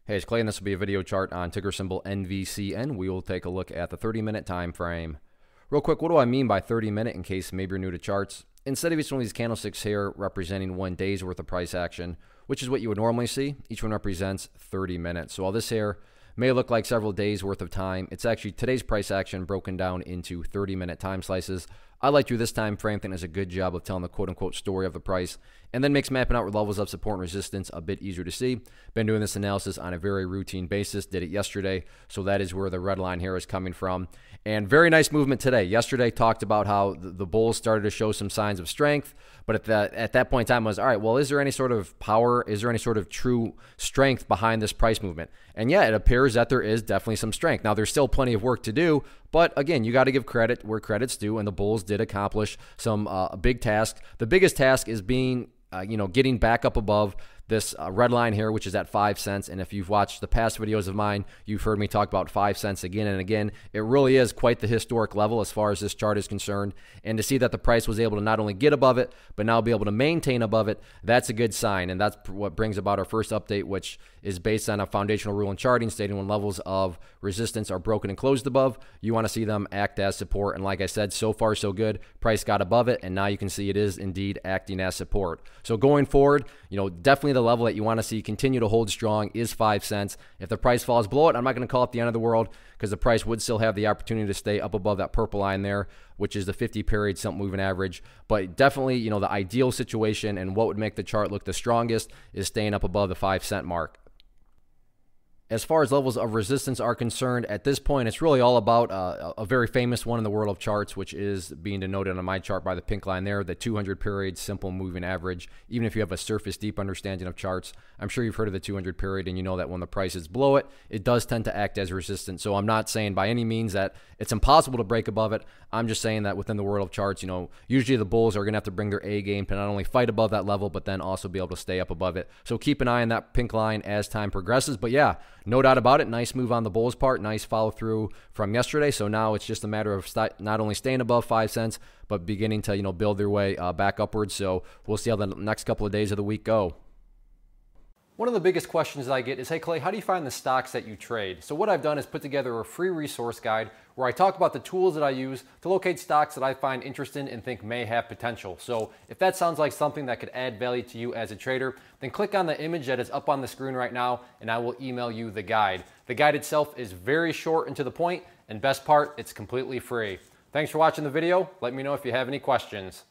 Hey, it's Clay, and this will be a video chart on ticker symbol NVCN. We will take a look at the 30-minute time frame. Real quick, what do I mean by 30-minute in case maybe you're new to charts? Instead of each one of these candlesticks here representing 1 day's worth of price action, which is what you would normally see, each one represents 30 minutes. So while this here may look like several days worth of time, it's actually today's price action broken down into 30-minute time slices. I like to do this time frame. I think does a good job of telling the quote-unquote story of the price, and then makes mapping out levels of support and resistance a bit easier to see. Been doing this analysis on a very routine basis. Did it yesterday, so that is where the red line here is coming from. And very nice movement today. Yesterday talked about how the bulls started to show some signs of strength, but at that point in time was, all right, well, is there any sort of power? Is there any sort of true strength behind this price movement? And yeah, it appears that there is definitely some strength. Now, there's still plenty of work to do, but again, you got to give credit where credit's due, and the bulls did accomplish some big task. The biggest task is being, getting back up above this red line here, which is at 5 cents. And if you've watched the past videos of mine, you've heard me talk about 5 cents again and again. It really is quite the historic level as far as this chart is concerned. And to see that the price was able to not only get above it, but now be able to maintain above it, that's a good sign. And that's what brings about our first update, which is based on a foundational rule in charting stating when levels of resistance are broken and closed above, you want to see them act as support. And like I said, so far so good. Price got above it, and now you can see it is indeed acting as support. So going forward, definitely the level that you want to see continue to hold strong is 5 cents. If the price falls below it, I'm not going to call it the end of the world, because the price would still have the opportunity to stay up above that purple line there, which is the 50-period simple moving average. But definitely, the ideal situation and what would make the chart look the strongest is staying up above the 5 cent mark. As far as levels of resistance are concerned, at this point, it's really all about a very famous one in the world of charts, which is being denoted on my chart by the pink line there, the 200-period simple moving average. Even if you have a surface deep understanding of charts, I'm sure you've heard of the 200-period, and you know that when the price is below it, it does tend to act as resistance. So I'm not saying by any means that it's impossible to break above it. I'm just saying that within the world of charts, usually the bulls are going to have to bring their A game to not only fight above that level, but then also be able to stay up above it. So keep an eye on that pink line as time progresses. But yeah, no doubt about it. Nice move on the bulls' part. Nice follow through from yesterday. So now it's just a matter of not only staying above 5 cents, but beginning to build their way back upwards. So we'll see how the next couple of days of the week go. One of the biggest questions that I get is, hey Clay, how do you find the stocks that you trade? So what I've done is put together a free resource guide where I talk about the tools that I use to locate stocks that I find interesting and think may have potential. So if that sounds like something that could add value to you as a trader, then click on the image that is up on the screen right now, and I will email you the guide. The guide itself is very short and to the point, and best part, it's completely free. Thanks for watching the video. Let me know if you have any questions.